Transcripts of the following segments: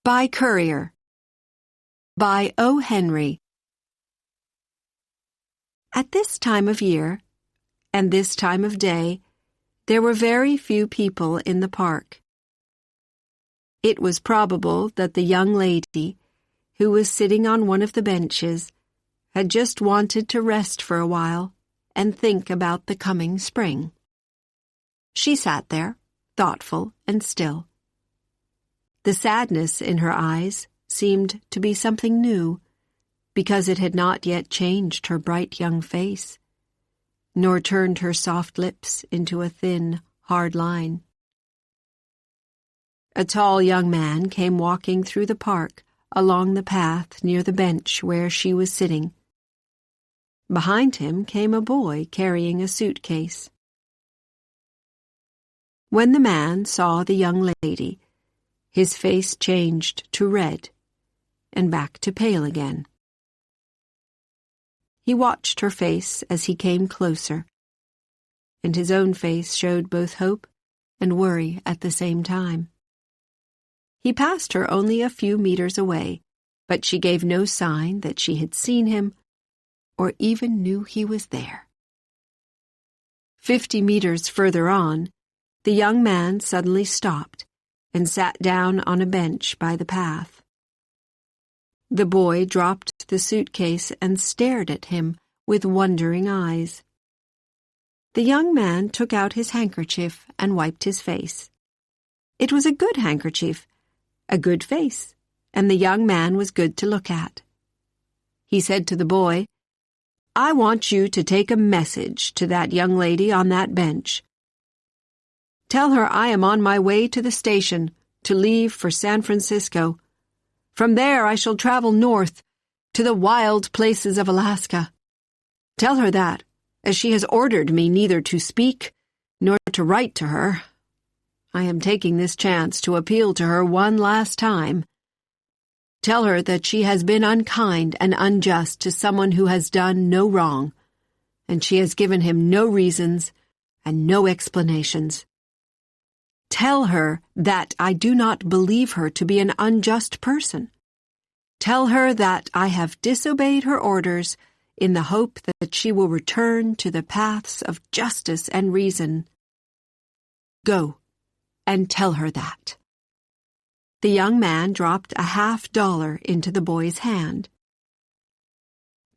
By Courier, by O. Henry. At this time of year, and this time of day, there were very few people in the park. It was probable that the young lady, who was sitting on one of the benches, had just wanted to rest for a while and think about the coming spring. She sat there, thoughtful and still. The sadness in her eyes seemed to be something new, because it had not yet changed her bright young face, nor turned her soft lips into a thin, hard line. A tall young man came walking through the park along the path near the bench where she was sitting. Behind him came a boy carrying a suitcase. When the man saw the young lady, his face changed to red and back to pale again. He watched her face as he came closer, and his own face showed both hope and worry at the same time. He passed her only a few meters away, but she gave no sign that she had seen him or even knew he was there. 50 meters further on, the young man suddenly stopped and sat down on a bench by the path. The boy dropped the suitcase and stared at him with wondering eyes. The young man took out his handkerchief and wiped his face. It was a good handkerchief, a good face, and the young man was good to look at. He said to the boy, "I want you to take a message to that young lady on that bench. Tell her I am on my way to the station to leave for San Francisco. From there I shall travel north to the wild places of Alaska. Tell her that, as she has ordered me neither to speak nor to write to her. I am taking this chance to appeal to her one last time. Tell her that she has been unkind and unjust to someone who has done no wrong, and she has given him no reasons and no explanations. Tell her that I do not believe her to be an unjust person. Tell her that I have disobeyed her orders in the hope that she will return to the paths of justice and reason. Go and tell her that." The young man dropped a $50 into the boy's hand.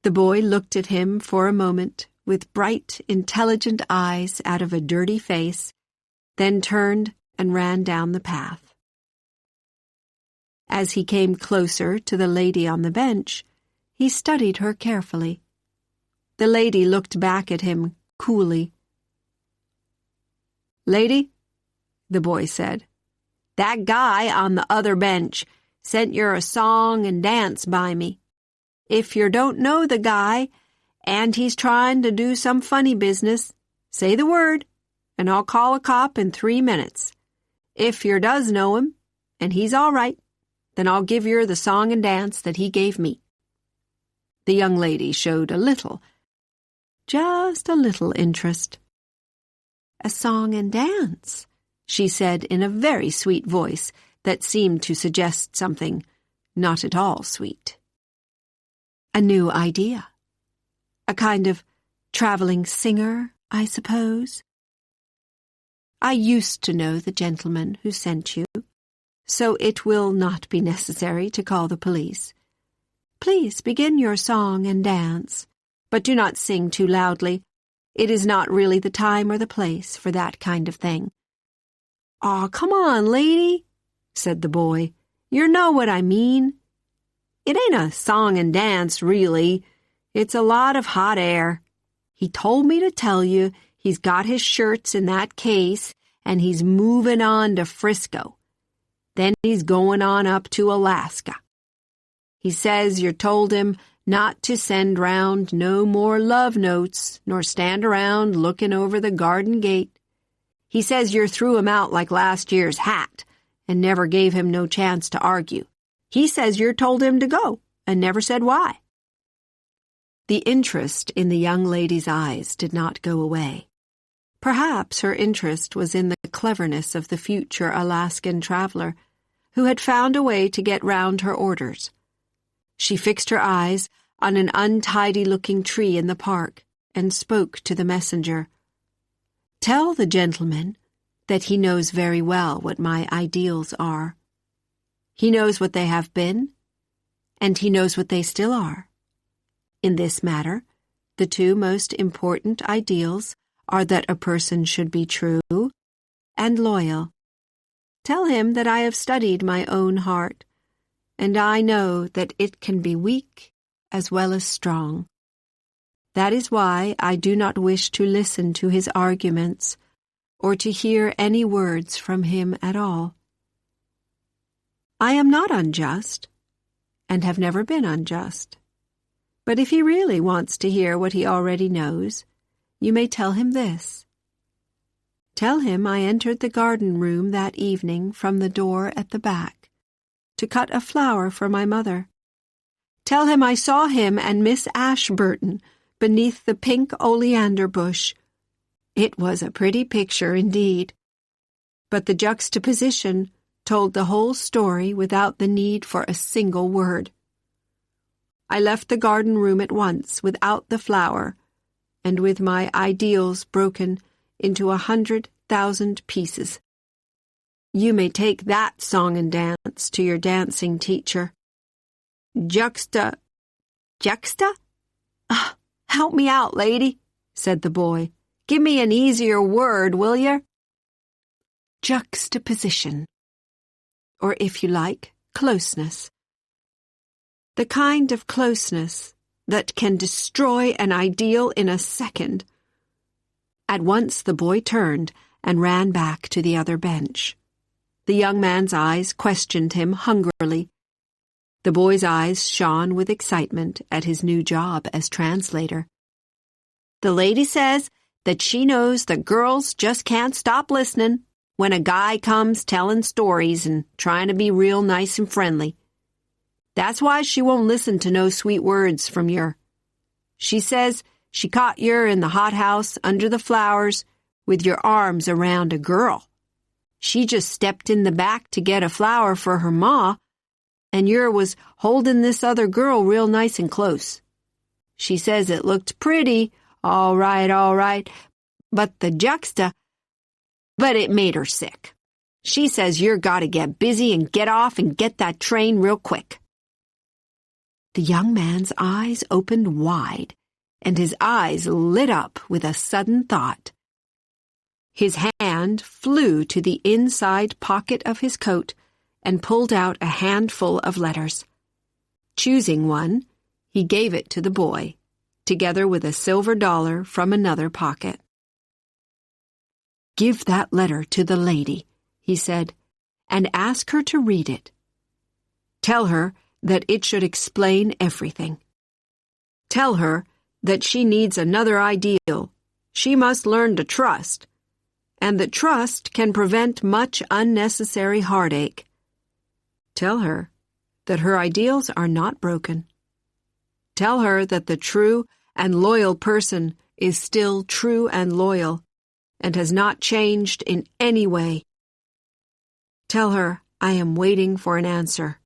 The boy looked at him for a moment with bright, intelligent eyes out of a dirty face, then turned and ran down the path. As he came closer to the lady on the bench, he studied her carefully. The lady looked back at him coolly. "Lady," the boy said, "that guy on the other bench sent yer a song and dance by me. If yer don't know the guy, and he's trying to do some funny business, say the word, and I'll call a cop in 3 minutes. If yer does know him, and he's all right, then I'll give yer the song and dance that he gave me." The young lady showed a little, just a little interest. "A song and dance," she said in a very sweet voice that seemed to suggest something not at all sweet. "A new idea. A kind of traveling singer, I suppose. I used to know the gentleman who sent you, so it will not be necessary to call the police. Please begin your song and dance, but do not sing too loudly. It is not really the time or the place for that kind of thing." "Aw, come on, lady," said the boy. "You know what I mean. It ain't a song and dance, really. It's a lot of hot air. He told me to tell you he's got his shirts in that case, and he's moving on to Frisco. Then he's going on up to Alaska. He says you told him not to send round no more love notes, nor stand around looking over the garden gate. He says you threw him out like last year's hat, and never gave him no chance to argue. He says you told him to go, and never said why." The interest in the young lady's eyes did not go away. Perhaps her interest was in the cleverness of the future Alaskan traveler, who had found a way to get round her orders. She fixed her eyes on an untidy-looking tree in the park and spoke to the messenger. "Tell the gentleman that he knows very well what my ideals are. He knows what they have been, and he knows what they still are. In this matter, the two most important ideals are that a person should be true and loyal. Tell him that I have studied my own heart, and I know that it can be weak as well as strong. That is why I do not wish to listen to his arguments or to hear any words from him at all. I am not unjust, and have never been unjust. But if he really wants to hear what he already knows, you may tell him this. Tell him I entered the garden room that evening from the door at the back to cut a flower for my mother. Tell him I saw him and Miss Ashburton beneath the pink oleander bush. It was a pretty picture indeed, but the juxtaposition told the whole story without the need for a single word. I left the garden room at once without the flower, and with my ideals broken into 100,000 pieces. You may take that song and dance to your dancing teacher. Juxta? Help me out, lady, said the boy. Give me an easier word, will you? Juxtaposition. Or if you like, closeness. The kind of closeness that can destroy an ideal in a second. At once the boy turned and ran back to the other bench. The young man's eyes questioned him hungrily. The boy's eyes shone with excitement at his new job as translator. The lady says that she knows the girls just can't stop listening when a guy comes telling stories and trying to be real nice and friendly. That's why she won't listen to no sweet words from yer. She says she caught yer in the hothouse under the flowers with your arms around a girl. She just stepped in the back to get a flower for her ma, and yer was holding this other girl real nice and close. She says it looked pretty, all right, but it made her sick. She says you're gotta get busy and get off and get that train real quick. The young man's eyes opened wide, and his eyes lit up with a sudden thought. His hand flew to the inside pocket of his coat and pulled out a handful of letters. Choosing one, he gave it to the boy, together with a silver dollar from another pocket. Give that letter to the lady, he said, and ask her to read it. Tell her that it should explain everything. Tell her that she needs another ideal. She must learn to trust, and that trust can prevent much unnecessary heartache. Tell her that her ideals are not broken. Tell her that the true and loyal person is still true and loyal, and has not changed in any way. Tell her I am waiting for an answer.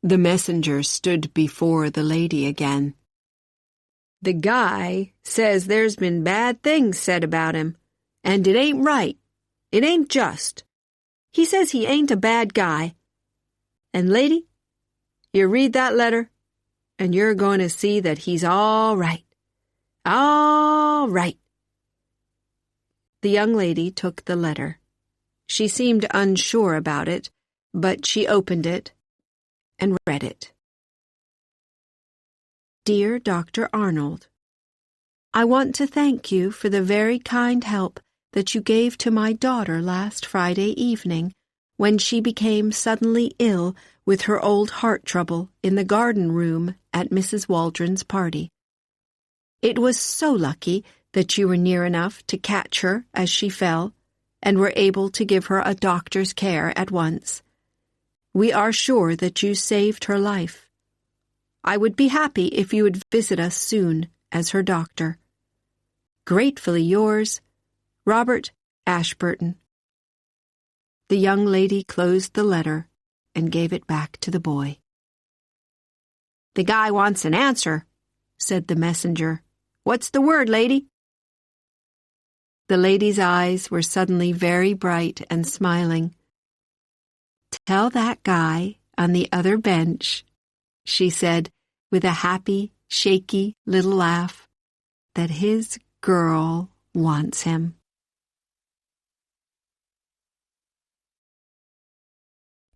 The messenger stood before the lady again. The guy says there's been bad things said about him, and it ain't right. It ain't just. He says he ain't a bad guy. And lady, you read that letter, and you're going to see that he's all right. All right. The young lady took the letter. She seemed unsure about it, but she opened it and read it. Dear Dr. Arnold, I want to thank you for the very kind help that you gave to my daughter last Friday evening when she became suddenly ill with her old heart trouble in the garden room at Mrs. Waldron's party. It was so lucky that you were near enough to catch her as she fell and were able to give her a doctor's care at once. We are sure that you saved her life. I would be happy if you would visit us soon as her doctor. Gratefully yours, Robert Ashburton. The young lady closed the letter and gave it back to the boy. "The guy wants an answer," said the messenger. "What's the word, lady?" The lady's eyes were suddenly very bright and smiling. "Tell that guy on the other bench," she said with a happy, shaky little laugh, "that his girl wants him."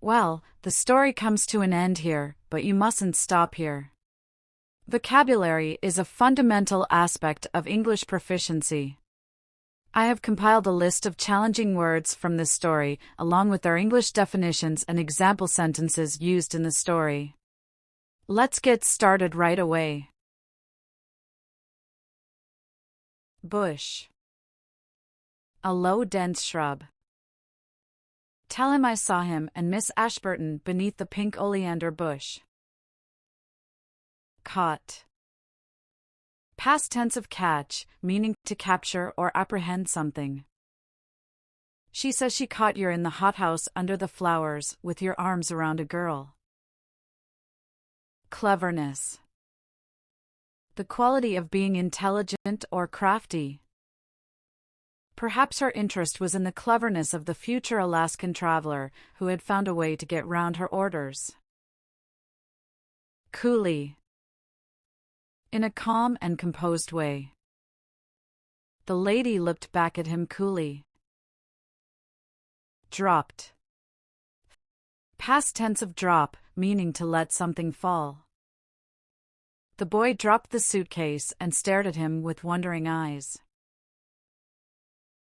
Well, the story comes to an end here, but you mustn't stop here. Vocabulary is a fundamental aspect of English proficiency. I have compiled a list of challenging words from this story, along with their English definitions and example sentences used in the story. Let's get started right away. Bush. A low, dense shrub. Tell him I saw him and Miss Ashburton beneath the pink oleander bush. Caught. Past tense of catch, meaning to capture or apprehend something. She says she caught you in the hothouse under the flowers with your arms around a girl. Cleverness. The quality of being intelligent or crafty. Perhaps her interest was in the cleverness of the future Alaskan traveler who had found a way to get round her orders. Coolly. In a calm and composed way. The lady looked back at him coolly. Dropped. Past tense of drop, meaning to let something fall. The boy dropped the suitcase and stared at him with wondering eyes.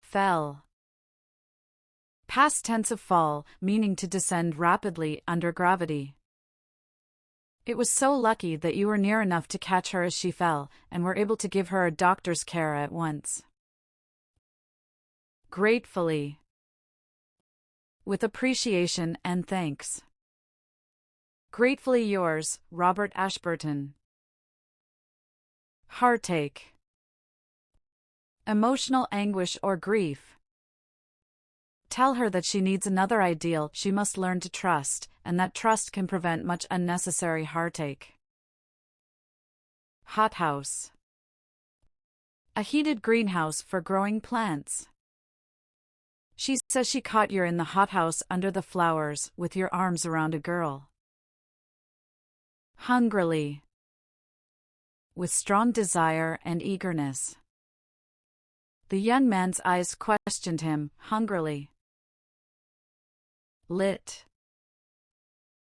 Fell. Past tense of fall, meaning to descend rapidly under gravity. It was so lucky that you were near enough to catch her as she fell, and were able to give her a doctor's care at once. Gratefully. With appreciation and thanks. Gratefully yours, Robert Ashburton. Heartache. Emotional anguish or grief. Tell her that she needs another ideal she must learn to trust, and that trust can prevent much unnecessary heartache. Hothouse. A heated greenhouse for growing plants. She says she caught you in the hothouse under the flowers with your arms around a girl. Hungrily. With strong desire and eagerness. The young man's eyes questioned him, hungrily. Lit.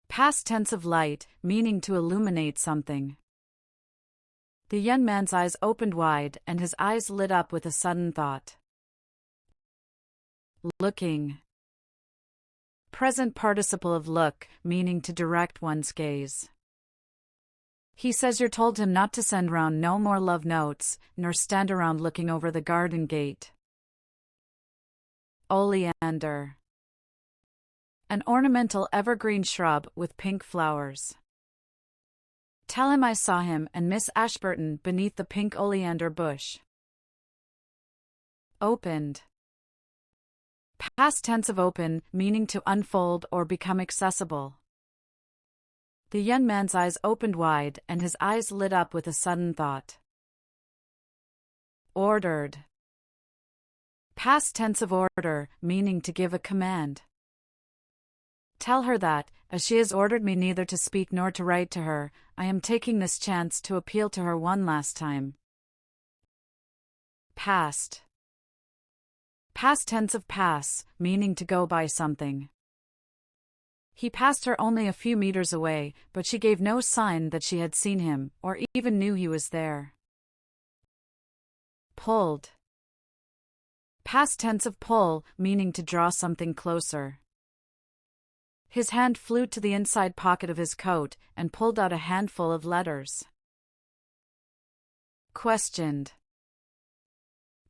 Past tense of light, meaning to illuminate something. The young man's eyes opened wide and his eyes lit up with a sudden thought. Looking. Present participle of look, meaning to direct one's gaze. He says you told him not to send round no more love notes, nor stand around looking over the garden gate. Oleander. An ornamental evergreen shrub with pink flowers. Tell him I saw him and Miss Ashburton beneath the pink oleander bush. Opened. Past tense of open, meaning to unfold or become accessible. The young man's eyes opened wide and his eyes lit up with a sudden thought. Ordered. Past tense of order, meaning to give a command. Tell her that, as she has ordered me neither to speak nor to write to her, I am taking this chance to appeal to her one last time. Past. Past tense of pass, meaning to go by something. He passed her only a few meters away, but she gave no sign that she had seen him, or even knew he was there. Pulled. Past tense of pull, meaning to draw something closer. His hand flew to the inside pocket of his coat and pulled out a handful of letters. Questioned.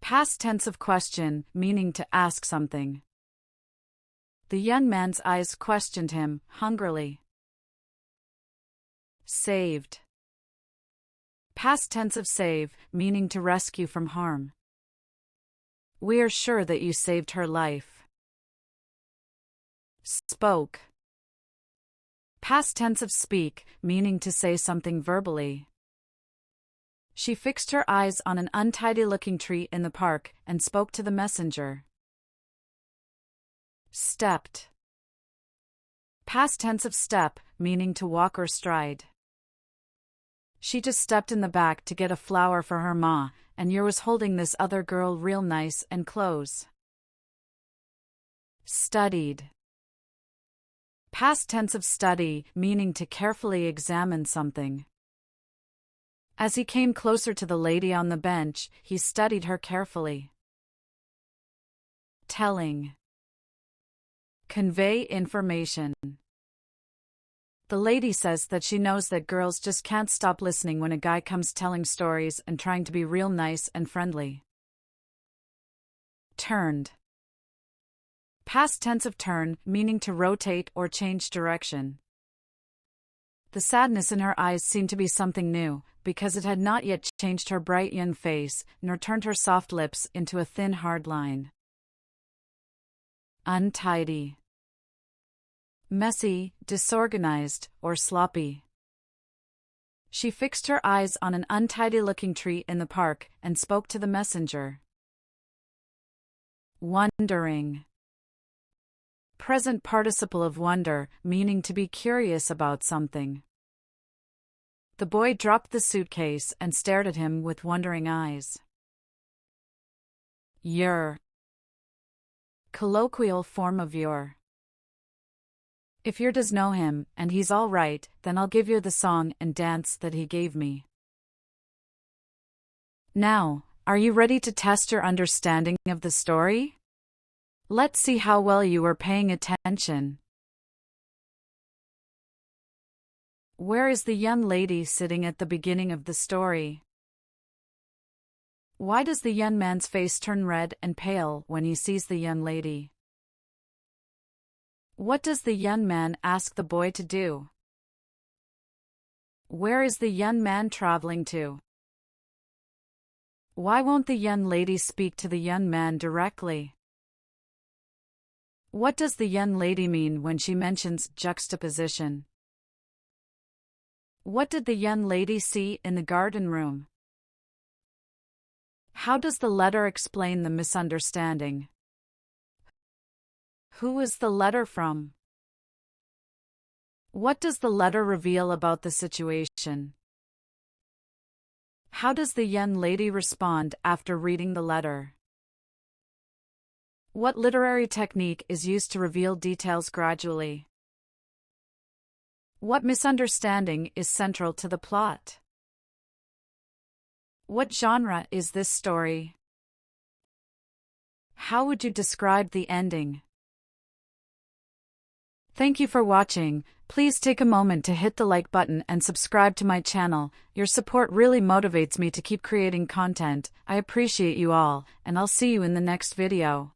Past tense of question, meaning to ask something. The young man's eyes questioned him, hungrily. Saved. Past tense of save, meaning to rescue from harm. We are sure that you saved her life. Spoke. Past tense of speak, meaning to say something verbally. She fixed her eyes on an untidy-looking tree in the park and spoke to the messenger. Stepped. Past tense of step, meaning to walk or stride. She just stepped in the back to get a flower for her ma, and you was holding this other girl real nice and close. Studied. Past tense of study, meaning to carefully examine something. As he came closer to the lady on the bench, he studied her carefully. Telling. Convey information. The lady says that she knows that girls just can't stop listening when a guy comes telling stories and trying to be real nice and friendly. Turned. Past tense of turn, meaning to rotate or change direction. The sadness in her eyes seemed to be something new, because it had not yet changed her bright young face, nor turned her soft lips into a thin hard line. Untidy. Messy, disorganized, or sloppy. She fixed her eyes on an untidy-looking tree in the park and spoke to the messenger. Wondering. Present participle of wonder, meaning to be curious about something. The boy dropped the suitcase and stared at him with wondering eyes. Your. Colloquial form of your. If you does know him, and he's all right, then I'll give you the song and dance that he gave me. Now, are you ready to test your understanding of the story? Let's see how well you are paying attention. Where is the young lady sitting at the beginning of the story? Why does the young man's face turn red and pale when he sees the young lady? What does the young man ask the boy to do? Where is the young man traveling to? Why won't the young lady speak to the young man directly? What does the young lady mean when she mentions juxtaposition? What did the young lady see in the garden room? How does the letter explain the misunderstanding? Who is the letter from? What does the letter reveal about the situation? How does the young lady respond after reading the letter? What literary technique is used to reveal details gradually? What misunderstanding is central to the plot? What genre is this story? How would you describe the ending? Thank you for watching. Please take a moment to hit the like button and subscribe to my channel. Your support really motivates me to keep creating content. I appreciate you all, and I'll see you in the next video.